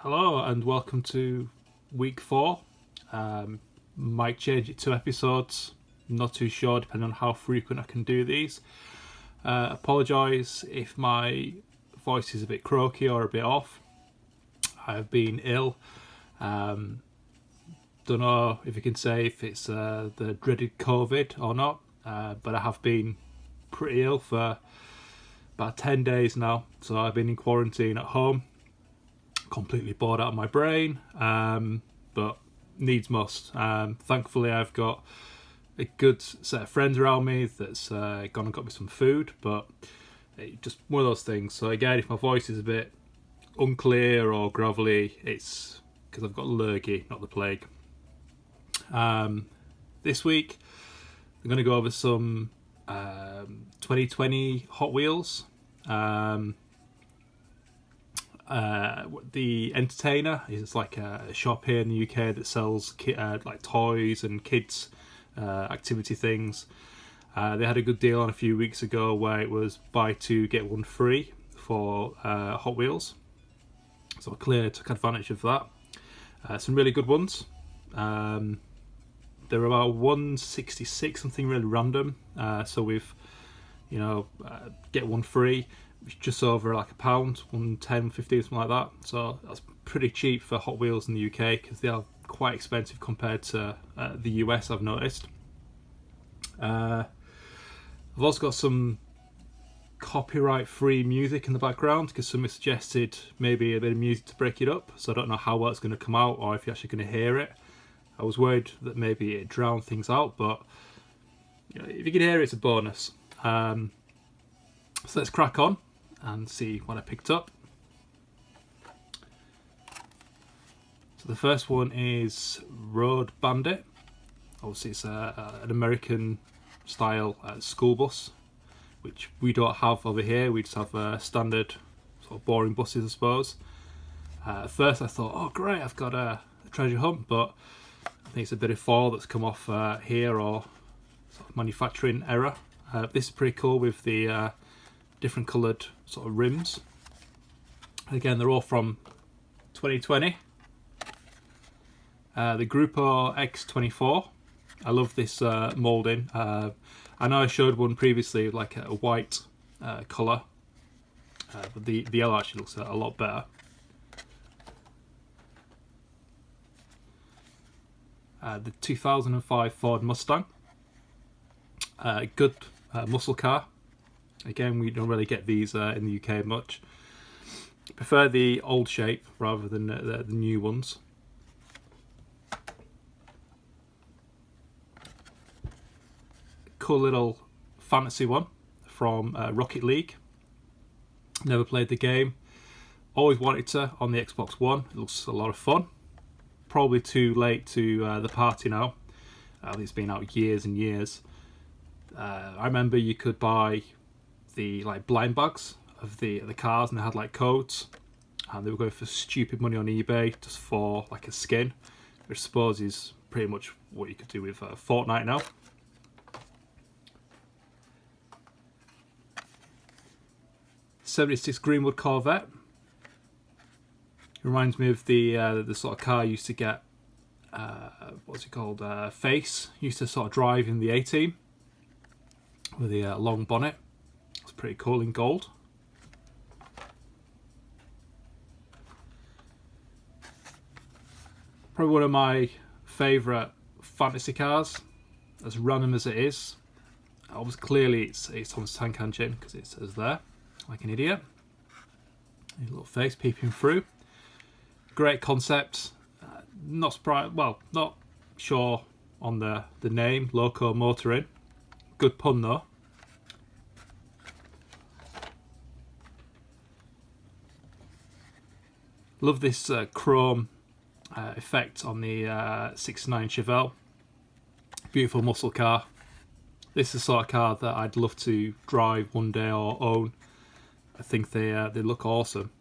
Hello and welcome to week 4. Might change it to episodes, not too sure depending on how frequent I can do these. Apologise if my voice is a bit croaky or a bit off. I've been ill. Don't know if you can say if it's the dreaded COVID or not, but I have been pretty ill for about 10 days now. So I've been in quarantine at home, completely bored out of my brain, but needs must. Thankfully I've got a good set of friends around me that's gone and got me some food, but just one of those things. So again, if my voice is a bit unclear or gravelly, it's because I've got lurgy, not the plague. This week I'm going to go over some 2020 Hot Wheels. The Entertainer is like a shop here in the UK that sells like toys and kids activity things. They had a good deal on a few weeks ago where it was buy two get one free for Hot Wheels, so I clearly took advantage of that. Some really good ones. They're about 166, something really random. So with get one free, just over like £1, 110, 15, something like that. So that's pretty cheap for Hot Wheels in the UK because they are quite expensive compared to the US, I've noticed. I've also got some copyright free music in the background because somebody suggested maybe a bit of music to break it up, so I don't know how well it's going to come out or if you're actually going to hear it. I was worried that maybe it drowned things out, but if you can hear it, it's a bonus. So let's crack on and see what I picked up. So the first one is Road Bandit. Obviously it's an American style school bus, which we don't have over here. We just have standard sort of boring buses, I suppose. At first I thought, oh great, I've got a treasure hunt, but I think it's a bit of foil that's come off here, or sort of manufacturing error. This is pretty cool with the different coloured sort of rims. Again, they're all from 2020. The Grupo X24. I love this moulding. I know I showed one previously with like a white colour, but the yellow actually looks a lot better. The 2005 Ford Mustang. Good muscle car. Again, we don't really get these in the UK much. I prefer the old shape rather than the new ones. Cool little fantasy one from Rocket League. Never played the game. Always wanted to on the Xbox One. It looks a lot of fun. Probably too late to the party now. I think it's been out years and years. I remember you could buy the like blind bags of the cars, and they had like codes, and they were going for stupid money on eBay just for like a skin, which I suppose is pretty much what you could do with Fortnite now. '76 Greenwood Corvette. Reminds me of the sort of car I used to get. What's it called? Face used to sort of drive in the A-Team with the long bonnet. It's pretty cool in gold. Probably one of my favourite fantasy cars, as random as it is. Obviously, clearly it's Thomas Tank Engine because it says there, like an idiot. A little face peeping through. Great concept. Not surprised. Well, not sure on the name. Loco Motoring. Good pun though. Love this chrome effect on the 69 Chevelle. Beautiful muscle car. This is the sort of car that I'd love to drive one day or own. I think they look awesome.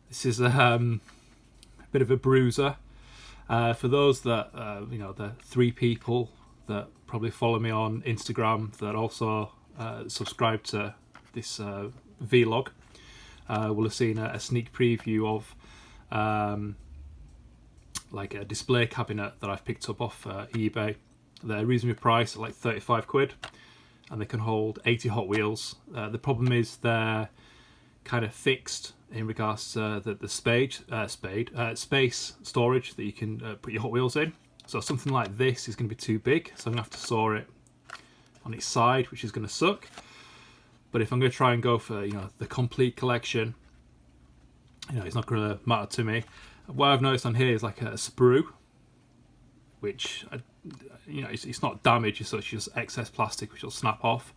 This is a bit of a bruiser. For those that the 3 people that probably follow me on Instagram that also subscribe to this vlog will have seen a sneak preview of like a display cabinet that I've picked up off eBay. They're reasonably priced at like 35 quid, and they can hold 80 Hot Wheels. The problem is they're kind of fixed in regards to the space storage that you can put your Hot Wheels in. So something like this is going to be too big, so I'm going to have to saw it on its side, which is going to suck. But if I'm going to try and go for, you know, the complete collection, you know, it's not going to matter to me. What I've noticed on here is like a sprue, which, you know, it's not damage as such, it's just excess plastic which will snap off.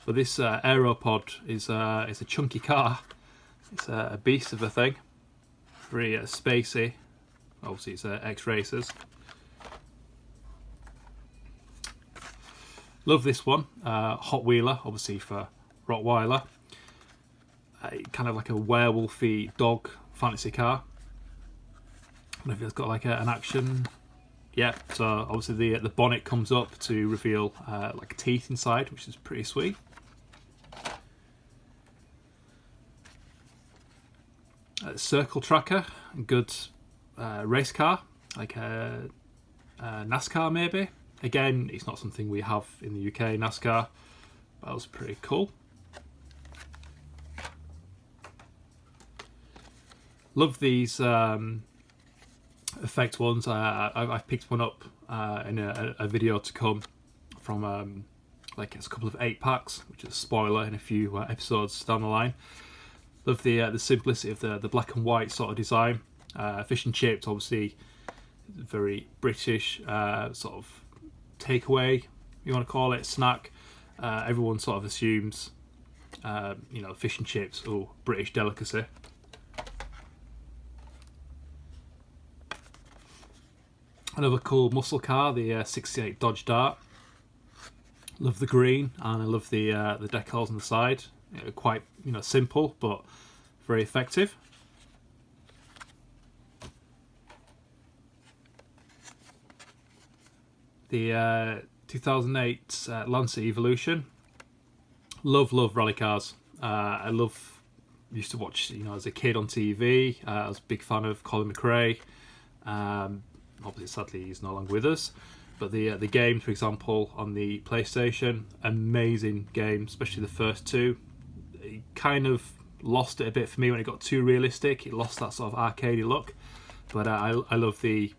But this Aeropod is it's a chunky car. It's a beast of a thing, very spacey. Obviously, it's X-Racers. Love this one, Hot Wheeler, obviously for Rottweiler. Kind of like a werewolfy dog fantasy car. I don't know if it's got like an action. Yeah, so obviously the bonnet comes up to reveal like teeth inside, which is pretty sweet. Circle tracker, good race car, like a NASCAR maybe. Again, it's not something we have in the UK, NASCAR. That was pretty cool. Love these effect ones. I've picked one up in a video to come from like it's a couple of 8-packs, which is a spoiler in a few episodes down the line. Love the simplicity of the black and white sort of design. Fish and chips, obviously, very British sort of takeaway, you want to call it, snack. Everyone sort of assumes, you know, fish and chips, oh, British delicacy. Another cool muscle car, the 68 Dodge Dart. Love the green, and I love the decals on the side. Quite, you know, simple but very effective. The 2008 Lancer Evolution. Love rally cars. I used to watch, you know, as a kid on TV. I was a big fan of Colin McRae. Obviously, sadly, he's no longer with us. But the games, for example, on the PlayStation, amazing game, especially the first two. It kind of lost it a bit for me when it got too realistic. It lost that sort of arcadey look. But I love the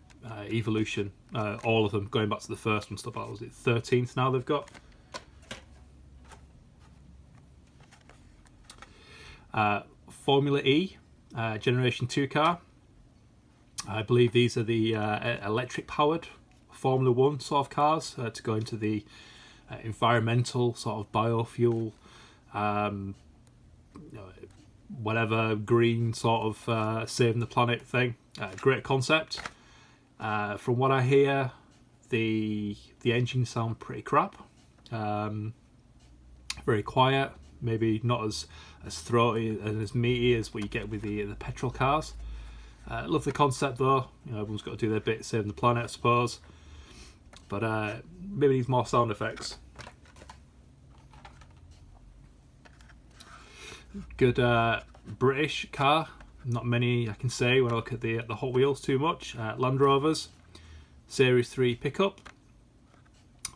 Evolution, all of them, going back to the first one. Stuff like, was it 13th now they've got? Formula E, Generation 2 car. I believe these are the electric powered Formula 1 sort of cars to go into the environmental sort of biofuel, whatever green sort of saving the planet thing. Great concept. From what I hear, the engines sound pretty crap. Very quiet, maybe not as throaty and as meaty as what you get with the petrol cars. Love the concept though. You know, everyone's got to do their bit saving the planet, I suppose. But maybe needs more sound effects. Good British car. Not many I can say when I look at the Hot Wheels too much. Land Rovers, Series 3 pickup.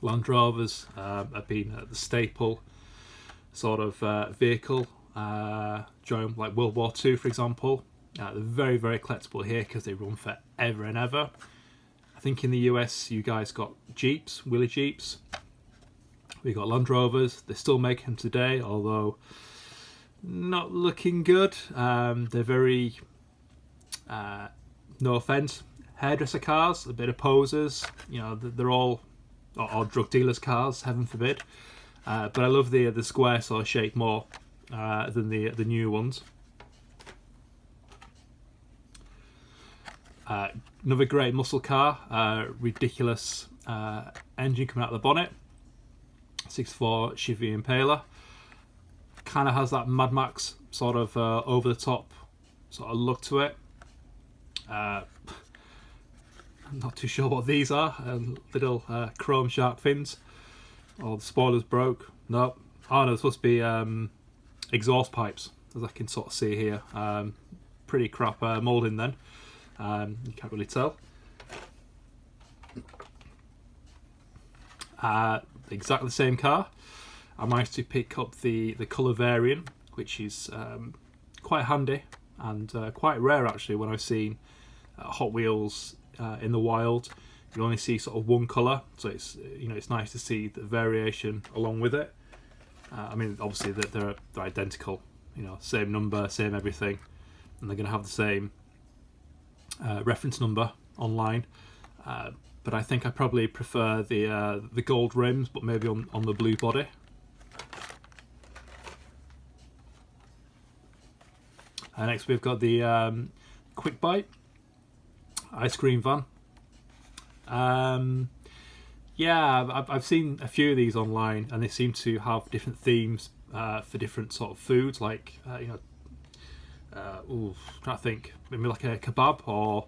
Land Rovers have been the staple sort of vehicle during like World War II, for example. They're very, very collectible here because they run for ever and ever. I think in the US you guys got Jeeps, wheelie Jeeps. We got Land Rovers. They still make them today, although not looking good. They're very, no offense, hairdresser cars, a bit of posers. You know, they're all, or drug dealers' cars, heaven forbid. But I love the square sort of shape more than the new ones. Another great muscle car, ridiculous engine coming out of the bonnet. 6.4 Chevy Impala. Kind of has that Mad Max sort of over the top sort of look to it. I'm not too sure what these are. Little chrome shark fins. Oh, the spoilers broke. No. Oh no, it's supposed to be exhaust pipes, as I can sort of see here. Pretty crap moulding then. You can't really tell. Exactly the same car. I managed to pick up the colour variant, which is quite handy and quite rare actually. When I've seen Hot Wheels in the wild, you only see sort of one colour, so it's it's nice to see the variation along with it. I mean, obviously they're identical, same number, same everything, and they're going to have the same reference number online. But I think I probably prefer the gold rims, but maybe on the blue body. Next we've got the Quick Bite ice cream van. Yeah, I've seen a few of these online, and they seem to have different themes for different sort of foods, like trying to think, maybe like a kebab or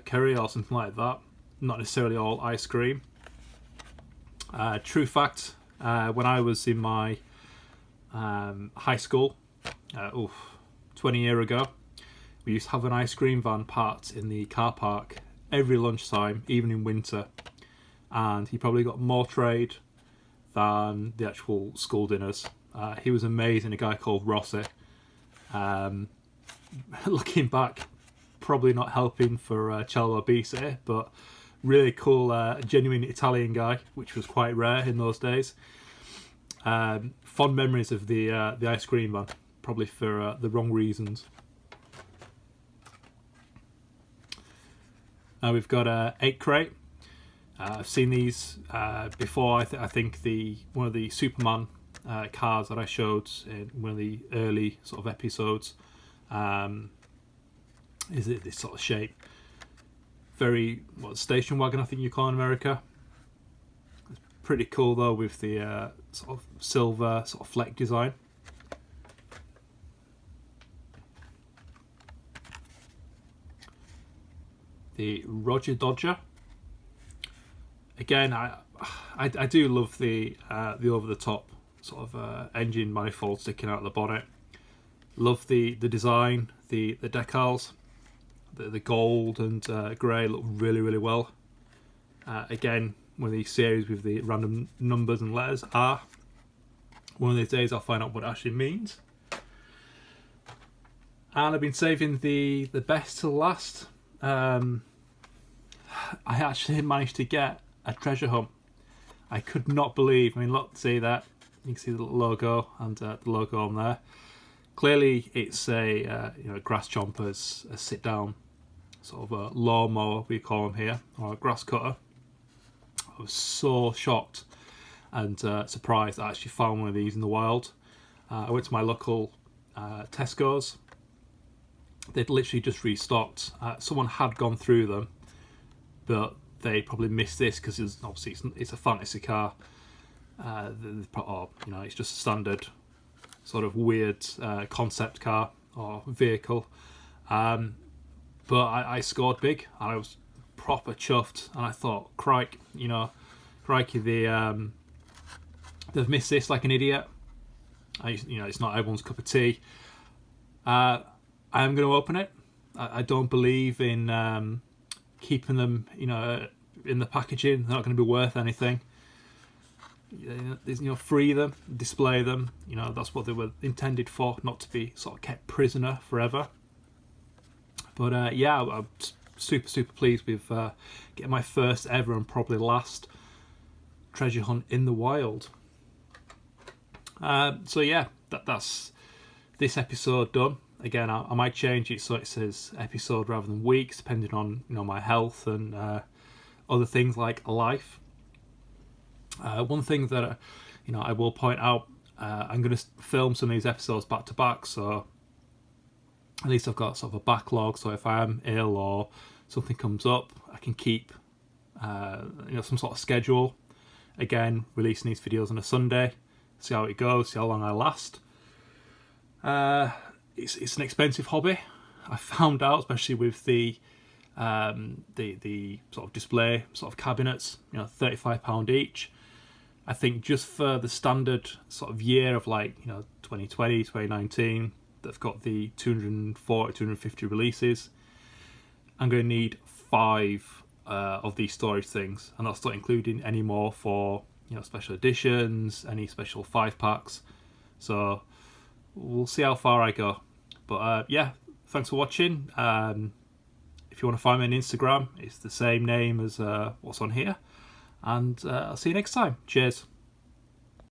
curry or something like that. Not necessarily all ice cream. True fact, when I was in my high school, 20 years ago, we used to have an ice cream van parked in the car park every lunchtime, even in winter. And he probably got more trade than the actual school dinners. He was amazing, a guy called Rossi. Looking back, probably not helping for child obesity, but really cool, genuine Italian guy, which was quite rare in those days. Fond memories of the ice cream van, probably for the wrong reasons. Now we've got a 8 crate. I've seen these before. I think one of the Superman cars that I showed in one of the early sort of episodes is this sort of shape. Very station wagon, I think you call in America. It's pretty cool though, with the sort of silver sort of fleck design. The Roger Dodger. Again, I do love the over the top sort of engine manifold sticking out of the bonnet. Love the design, the decals, the gold and grey look really well. Again, one of these series with the random numbers and letters R. One of these days I'll find out what it actually means. And I've been saving the best to last. I actually managed to get a treasure hunt. I could not believe. I mean, look, see that? You can see the logo and the logo on there. Clearly, it's a grass chomper's a sit-down sort of a lawnmower, we call them here, or a grass cutter. I was so shocked and surprised I actually found one of these in the wild. I went to my local Tesco's. They'd literally just restocked. Someone had gone through them, but they probably missed this because obviously it's a fantasy car. It's just a standard sort of weird concept car or vehicle. But I scored big and I was proper chuffed, and I thought, crikey, they've missed this like an idiot. It's not everyone's cup of tea. I am going to open it. I don't believe in keeping them, in the packaging. They're not going to be worth anything. Free them, display them. That's what they were intended for, not to be sort of kept prisoner forever. But I'm super pleased with getting my first ever and probably last treasure hunt in the wild. That's this episode done. Again, I might change it so it says episode rather than weeks, depending on my health and other things like life. One thing that I will point out, I'm going to film some of these episodes back to back, so at least I've got sort of a backlog. So if I am ill or something comes up, I can keep some sort of schedule. Again, releasing these videos on a Sunday, see how it goes, see how long I last. It's an expensive hobby. I found out, especially with the sort of display sort of cabinets, £35 each. I think just for the standard sort of year of 2020, 2019, they've got the 240, 250 releases. I'm going to need 5 of these storage things, and that's not including any more for special editions, any special 5-packs. So we'll see how far I go. But yeah, thanks for watching. If you want to find me on Instagram, it's the same name as what's on here. And I'll see you next time. Cheers.